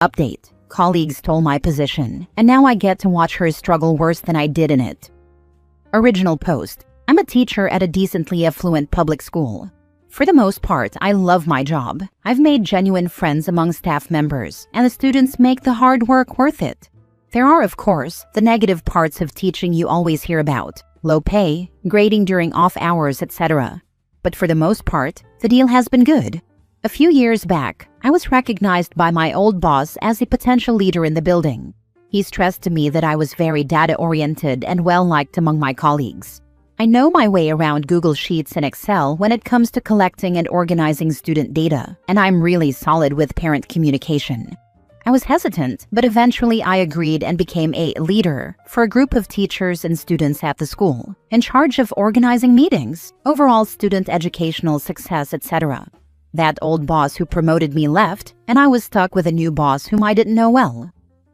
Update. Colleagues stole my position, and now I get to watch her struggle worse than I did in it. Original post. I'm a teacher at a decently affluent public school. For the most part, I love my job. I've made genuine friends among staff members, and the students make the hard work worth it. There are, of course, the negative parts of teaching you always hear about: low pay, grading during off hours, etc. But for the most part, the deal has been good. A few years back, I was recognized by my old boss as a potential leader in the building. He stressed to me that I was very data-oriented and well-liked among my colleagues. I know my way around Google Sheets and Excel when it comes to collecting and organizing student data, and I'm really solid with parent communication. I was hesitant, but eventually I agreed and became a leader for a group of teachers and students at the school, in charge of organizing meetings, overall student educational success, etc. That old boss who promoted me left, and I was stuck with a new boss whom I didn't know well.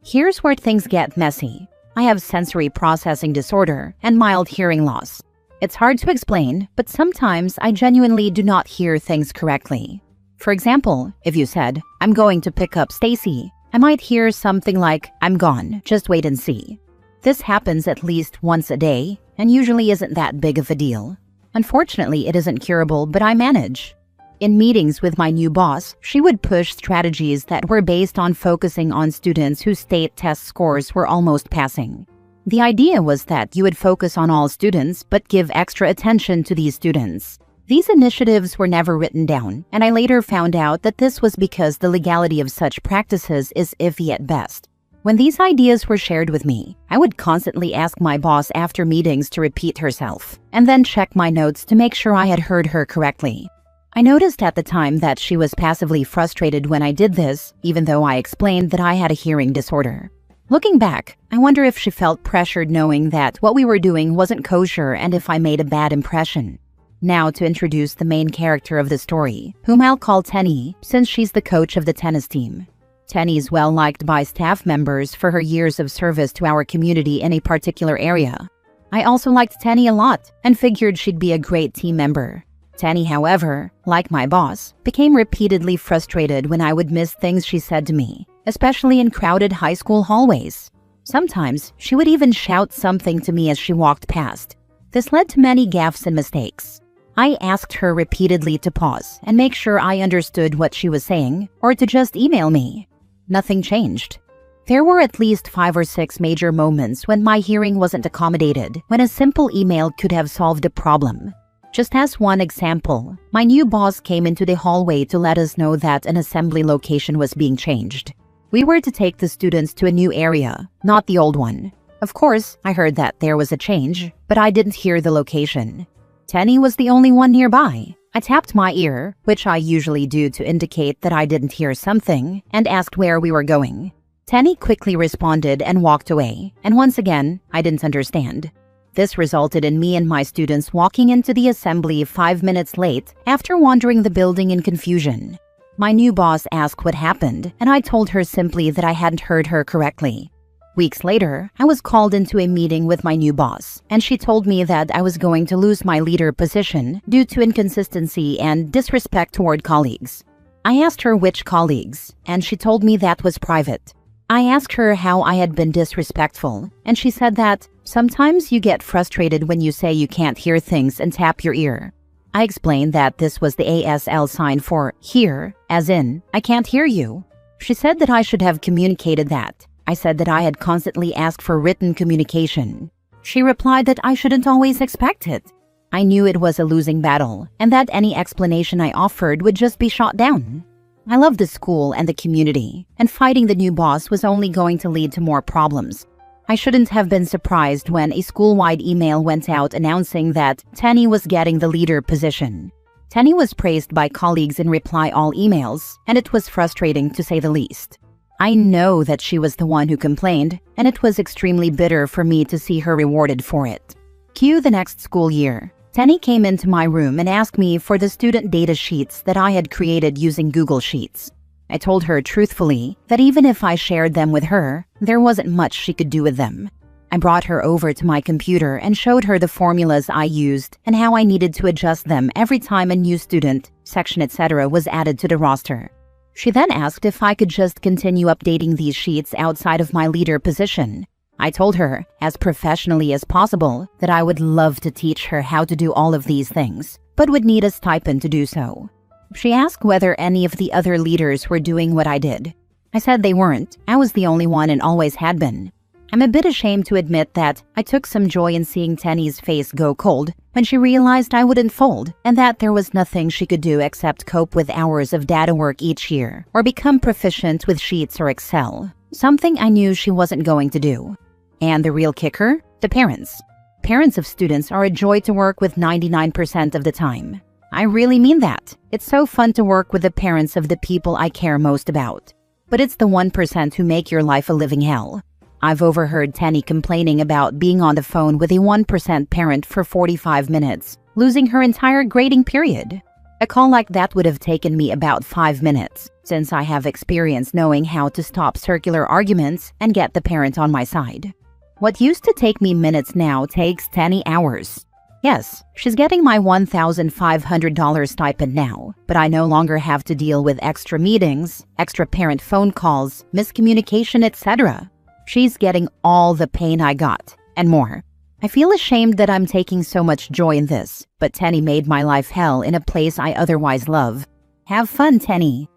Here's where things get messy. I have sensory processing disorder and mild hearing loss. It's hard to explain, but sometimes I genuinely do not hear things correctly. For example, if you said, "I'm going to pick up Stacy," I might hear something like, "I'm gone, just wait and see." This happens at least once a day, and usually isn't that big of a deal. Unfortunately, it isn't curable, but I manage. In meetings with my new boss, she would push strategies that were based on focusing on students whose state test scores were almost passing. The idea was that you would focus on all students but give extra attention to these students. These initiatives were never written down, and I later found out that this was because the legality of such practices is iffy at best. When these ideas were shared with me, I would constantly ask my boss after meetings to repeat herself, and then check my notes to make sure I had heard her correctly. I noticed at the time that she was passively frustrated when I did this, even though I explained that I had a hearing disorder. Looking back, I wonder if she felt pressured knowing that what we were doing wasn't kosher and if I made a bad impression. Now to introduce the main character of the story, whom I'll call Tenny, since she's the coach of the tennis team. Tenny is well liked by staff members for her years of service to our community in a particular area. I also liked Tenny a lot and figured she'd be a great team member. Tenny, however, like my boss, became repeatedly frustrated when I would miss things she said to me, especially in crowded high school hallways. Sometimes, she would even shout something to me as she walked past. This led to many gaffes and mistakes. I asked her repeatedly to pause and make sure I understood what she was saying, or to just email me. Nothing changed. There were at least 5 or 6 major moments when my hearing wasn't accommodated, when a simple email could have solved a problem. Just as one example, my new boss came into the hallway to let us know that an assembly location was being changed. We were to take the students to a new area, not the old one. Of course, I heard that there was a change, but I didn't hear the location. Tenny was the only one nearby. I tapped my ear, which I usually do to indicate that I didn't hear something, and asked where we were going. Tenny quickly responded and walked away, and once again, I didn't understand. This resulted in me and my students walking into the assembly 5 minutes late after wandering the building in confusion. My new boss asked what happened, and I told her simply that I hadn't heard her correctly. Weeks later, I was called into a meeting with my new boss, and she told me that I was going to lose my leader position due to inconsistency and disrespect toward colleagues. I asked her which colleagues, and she told me that was private. I asked her how I had been disrespectful, and she said that sometimes you get frustrated when you say you can't hear things and tap your ear. I explained that this was the ASL sign for hear, as in, I can't hear you. She said that I should have communicated that. I said that I had constantly asked for written communication. She replied that I shouldn't always expect it. I knew it was a losing battle, and that any explanation I offered would just be shot down. I loved the school and the community, and fighting the new boss was only going to lead to more problems. I shouldn't have been surprised when a school-wide email went out announcing that Tenny was getting the leader position. Tenny was praised by colleagues in reply all emails, and it was frustrating to say the least. I know that she was the one who complained, and it was extremely bitter for me to see her rewarded for it. Cue the next school year. Tenny came into my room and asked me for the student data sheets that I had created using Google Sheets. I told her truthfully that even if I shared them with her, there wasn't much she could do with them. I brought her over to my computer and showed her the formulas I used and how I needed to adjust them every time a new student, section, etc. was added to the roster. She then asked if I could just continue updating these sheets outside of my leader position. I told her, as professionally as possible, that I would love to teach her how to do all of these things, but would need a stipend to do so. She asked whether any of the other leaders were doing what I did. I said they weren't. I was the only one and always had been. I'm a bit ashamed to admit that I took some joy in seeing Tenny's face go cold when she realized I wouldn't fold and that there was nothing she could do except cope with hours of data work each year or become proficient with Sheets or Excel, something I knew she wasn't going to do. And the real kicker? The parents. Parents of students are a joy to work with 99% of the time. I really mean that. It's so fun to work with the parents of the people I care most about. But it's the 1% who make your life a living hell. I've overheard Tenny complaining about being on the phone with a 1% parent for 45 minutes, losing her entire grading period. A call like that would have taken me about 5 minutes, since I have experience knowing how to stop circular arguments and get the parent on my side. What used to take me minutes now takes Tenny hours. Yes, she's getting my $1,500 stipend now, but I no longer have to deal with extra meetings, extra parent phone calls, miscommunication, etc. She's getting all the pain I got, and more. I feel ashamed that I'm taking so much joy in this, but Tenny made my life hell in a place I otherwise love. Have fun, Tenny.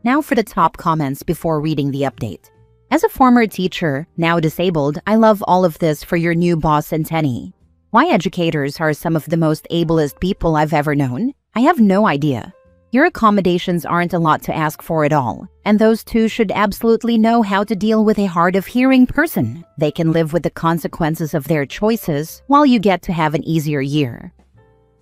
Now for the top comments before reading the update. As a former teacher, now disabled, I love all of this for your new boss and Tenny. Why educators are some of the most ablest people I've ever known? I have no idea. Your accommodations aren't a lot to ask for at all, and those two should absolutely know how to deal with a hard-of-hearing person. They can live with the consequences of their choices while you get to have an easier year.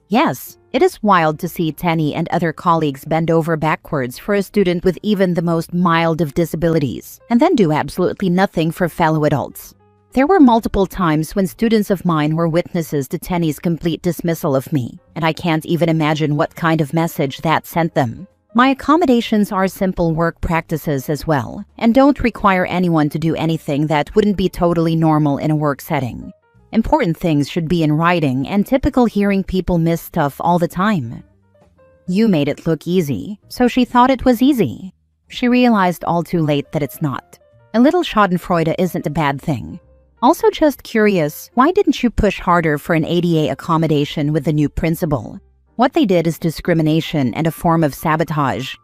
Yes, it is wild to see Tenny and other colleagues bend over backwards for a student with even the most mild of disabilities, and then do absolutely nothing for fellow adults. There were multiple times when students of mine were witnesses to Tenny's complete dismissal of me, and I can't even imagine what kind of message that sent them. My accommodations are simple work practices as well, and don't require anyone to do anything that wouldn't be totally normal in a work setting. Important things should be in writing, and typical hearing people miss stuff all the time. You made it look easy, so she thought it was easy. She realized all too late that it's not. A little schadenfreude isn't a bad thing. Also just curious, why didn't you push harder for an ADA accommodation with the new principal? What they did is discrimination and a form of sabotage.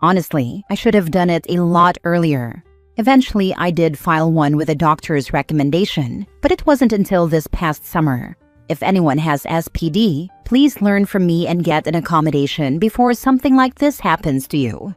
Honestly, I should have done it a lot earlier. Eventually, I did file one with a doctor's recommendation, but it wasn't until this past summer. If anyone has SPD, please learn from me and get an accommodation before something like this happens to you.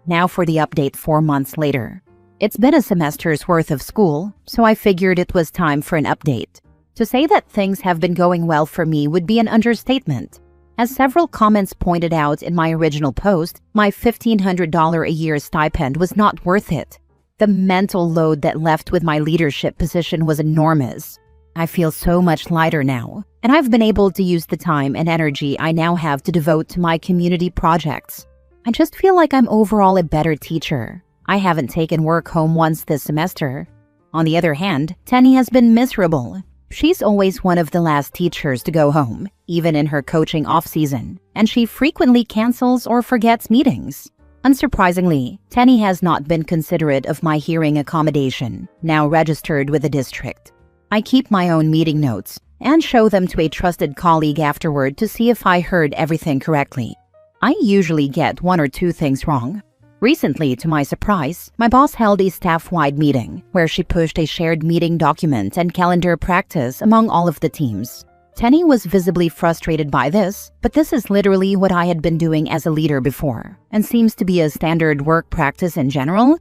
Now for the update 4 months later. It's been a semester's worth of school, so I figured it was time for an update. To say that things have been going well for me would be an understatement. As several comments pointed out in my original post, my $1,500 a year stipend was not worth it. The mental load that left with my leadership position was enormous. I feel so much lighter now, and I've been able to use the time and energy I now have to devote to my community projects. I just feel like I'm overall a better teacher. I haven't taken work home once this semester. On the other hand, Tenny has been miserable. She's always one of the last teachers to go home, even in her coaching off-season, and she frequently cancels or forgets meetings. Unsurprisingly, Tenny has not been considerate of my hearing accommodation, now registered with the district. I keep my own meeting notes and show them to a trusted colleague afterward to see if I heard everything correctly. I usually get 1 or 2 things wrong. Recently, to my surprise, my boss held a staff-wide meeting where she pushed a shared meeting document and calendar practice among all of the teams. Tenny was visibly frustrated by this, but this is literally what I had been doing as a leader before, and seems to be a standard work practice in general.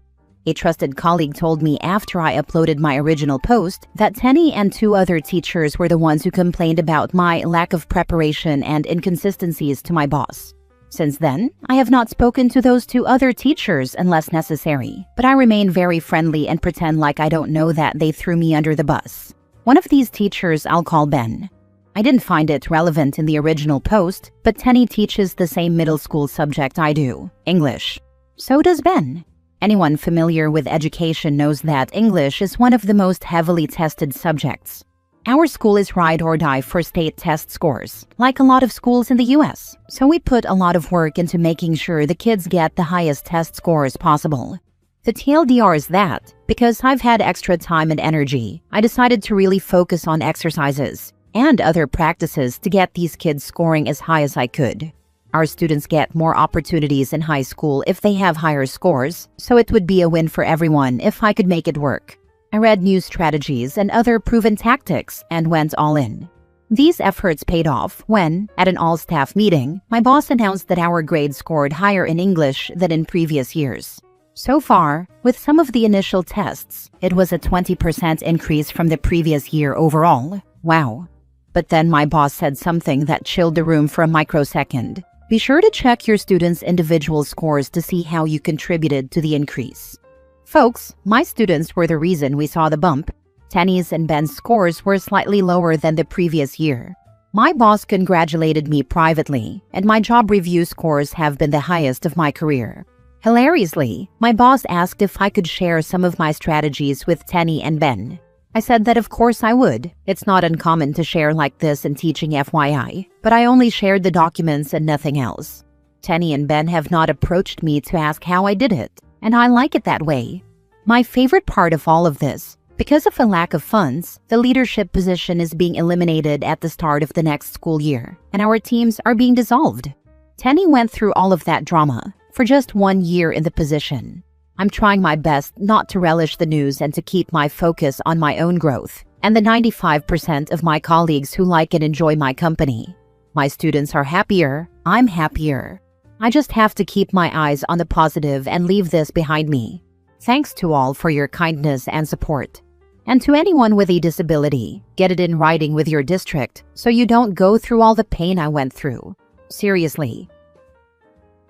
A trusted colleague told me after I uploaded my original post that Tenny and 2 other teachers were the ones who complained about my lack of preparation and inconsistencies to my boss. Since then, I have not spoken to those 2 other teachers unless necessary, but I remain very friendly and pretend like I don't know that they threw me under the bus. One of these teachers I'll call Ben. I didn't find it relevant in the original post, but Tenny teaches the same middle school subject I do, English. So does Ben. Anyone familiar with education knows that English is one of the most heavily tested subjects. Our school is ride or die for state test scores, like a lot of schools in the US. So we put a lot of work into making sure the kids get the highest test scores possible. The TLDR is that, because I've had extra time and energy, I decided to really focus on exercises and other practices to get these kids scoring as high as I could. Our students get more opportunities in high school if they have higher scores, so it would be a win for everyone if I could make it work. I read new strategies and other proven tactics and went all in. These efforts paid off when, at an all-staff meeting, my boss announced that our grade scored higher in English than in previous years. So far, with some of the initial tests, it was a 20% increase from the previous year overall. Wow. But then my boss said something that chilled the room for a microsecond. Be sure to check your students' individual scores to see how you contributed to the increase. Folks, my students were the reason we saw the bump. Tenny's and Ben's scores were slightly lower than the previous year. My boss congratulated me privately, and my job review scores have been the highest of my career. Hilariously, my boss asked if I could share some of my strategies with Tenny and Ben. I said that of course I would. It's not uncommon to share like this in teaching, FYI, but I only shared the documents and nothing else. Tenny and Ben have not approached me to ask how I did it, and I like it that way. My favorite part of all of this, because of a lack of funds, the leadership position is being eliminated at the start of the next school year, and our teams are being dissolved. Tenny went through all of that drama for just 1 year in the position. I'm trying my best not to relish the news and to keep my focus on my own growth and the 95% of my colleagues who like and enjoy my company. My students are happier, I'm happier. I just have to keep my eyes on the positive and leave this behind me. Thanks to all for your kindness and support. And to anyone with a disability, get it in writing with your district so you don't go through all the pain I went through. Seriously.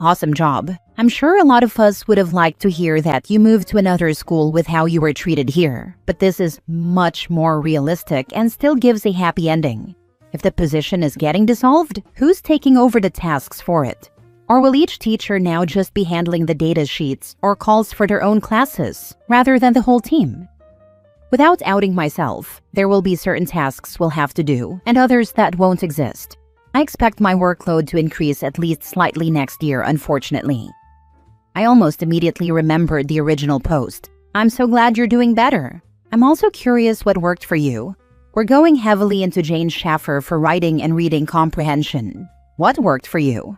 Awesome job. I'm sure a lot of us would have liked to hear that you moved to another school with how you were treated here, but this is much more realistic and still gives a happy ending. If the position is getting dissolved, who's taking over the tasks for it? Or will each teacher now just be handling the data sheets or calls for their own classes, rather than the whole team? Without outing myself, there will be certain tasks we'll have to do, and others that won't exist. I expect my workload to increase at least slightly next year, unfortunately. I almost immediately remembered the original post. I'm so glad you're doing better. I'm also curious what worked for you. We're going heavily into Jane Schaffer for writing and reading comprehension. What worked for you?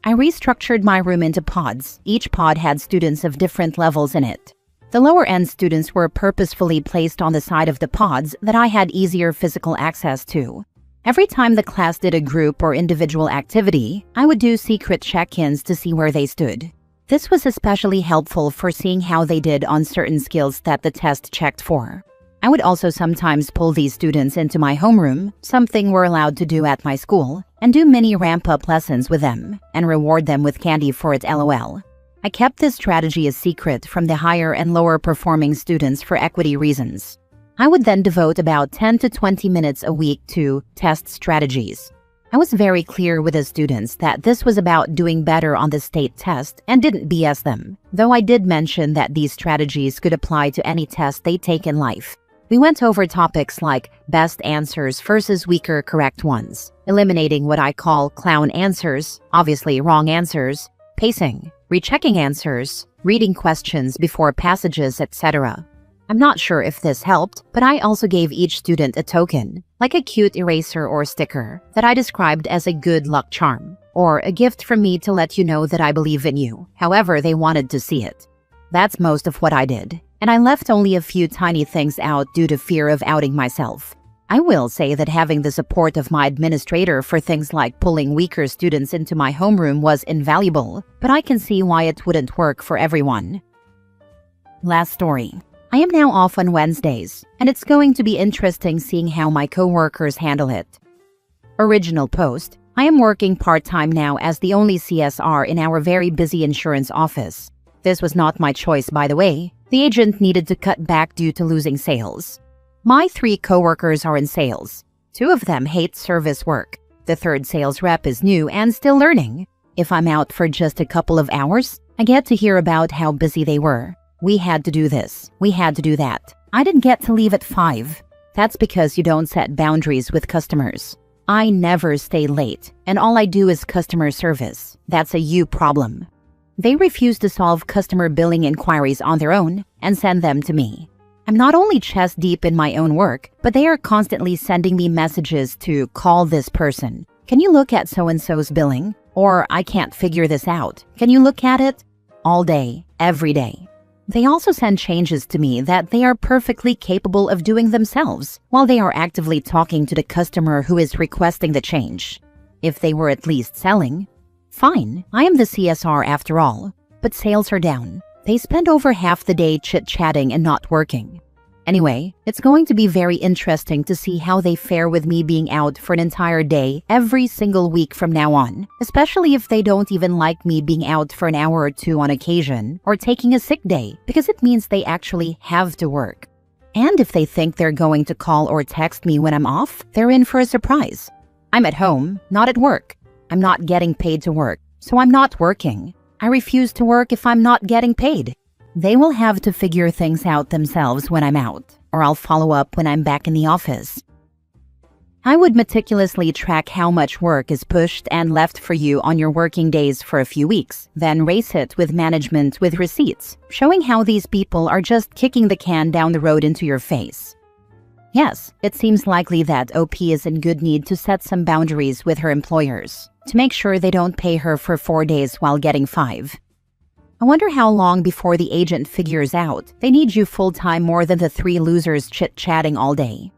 I restructured my room into pods. Each pod had students of different levels in it. The lower-end students were purposefully placed on the side of the pods that I had easier physical access to. Every time the class did a group or individual activity, I would do secret check-ins to see where they stood. This was especially helpful for seeing how they did on certain skills that the test checked for. I would also sometimes pull these students into my homeroom, something we're allowed to do at my school, and do mini ramp-up lessons with them, and reward them with candy for it, LOL. I kept this strategy a secret from the higher and lower performing students for equity reasons. I would then devote about 10 to 20 minutes a week to test strategies. I was very clear with the students that this was about doing better on the state test and didn't BS them, though I did mention that these strategies could apply to any test they take in life. We went over topics like best answers versus weaker correct ones, eliminating what I call clown answers, obviously wrong answers, pacing, rechecking answers, reading questions before passages, etc. I'm not sure if this helped, but I also gave each student a token, like a cute eraser or sticker, that I described as a good luck charm, or a gift from me to let you know that I believe in you, however they wanted to see it. That's most of what I did, and I left only a few tiny things out due to fear of outing myself. I will say that having the support of my administrator for things like pulling weaker students into my homeroom was invaluable, but I can see why it wouldn't work for everyone. Last story. I am now off on Wednesdays, and it's going to be interesting seeing how my coworkers handle it. Original post. I am working part-time now as the only CSR in our very busy insurance office. This was not my choice, by the way. The agent needed to cut back due to losing sales. My 3 coworkers are in sales. 2 of them hate service work. The 3rd sales rep is new and still learning. If I'm out for just a couple of hours, I get to hear about how busy they were. We had to do this. We had to do that. I didn't get to leave at 5. That's because you don't set boundaries with customers. I never stay late, and all I do is customer service. That's a you problem. They refuse to solve customer billing inquiries on their own and send them to me. I'm not only chest deep in my own work, but they are constantly sending me messages to call this person. Can you look at so-and-so's billing? Or I can't figure this out. Can you look at it? All day, every day. They also send changes to me that they are perfectly capable of doing themselves while they are actively talking to the customer who is requesting the change. If they were at least selling, fine, I am the CSR after all, but sales are down. They spend over half the day chit-chatting and not working. Anyway, it's going to be very interesting to see how they fare with me being out for an entire day every single week from now on, especially if they don't even like me being out for an hour or two on occasion or taking a sick day, because it means they actually have to work. And if they think they're going to call or text me when I'm off, they're in for a surprise. I'm at home, not at work. I'm not getting paid to work, so I'm not working. I refuse to work if I'm not getting paid. They will have to figure things out themselves when I'm out, or I'll follow up when I'm back in the office. I would meticulously track how much work is pushed and left for you on your working days for a few weeks, then race it with management with receipts, showing how these people are just kicking the can down the road into your face. Yes, it seems likely that OP is in good need to set some boundaries with her employers, to make sure they don't pay her for 4 days while getting 5. I wonder how long before the agent figures out they need you full-time more than the 3 losers chit-chatting all day.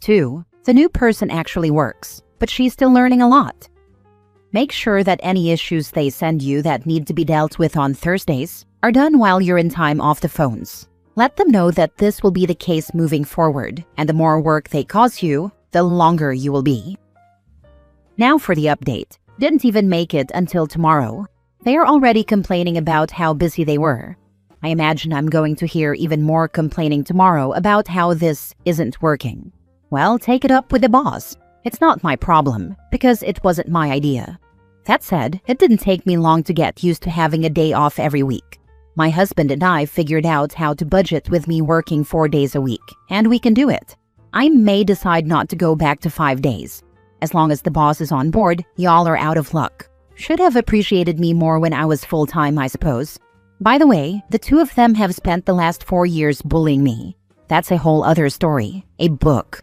2. The new person actually works, but she's still learning a lot. Make sure that any issues they send you that need to be dealt with on Thursdays are done while you're in time off the phones. Let them know that this will be the case moving forward, and the more work they cause you, the longer you will be. Now for the update. Didn't even make it until tomorrow. They are already complaining about how busy they were. I imagine I'm going to hear even more complaining tomorrow about how this isn't working. Well, take it up with the boss. It's not my problem, because it wasn't my idea. That said, it didn't take me long to get used to having a day off every week. My husband and I figured out how to budget with me working 4 days a week, and we can do it. I may decide not to go back to 5 days. As long as the boss is on board, y'all are out of luck. Should have appreciated me more when I was full-time, I suppose. By the way, the 2 of them have spent the last 4 years bullying me. That's a whole other story. A book.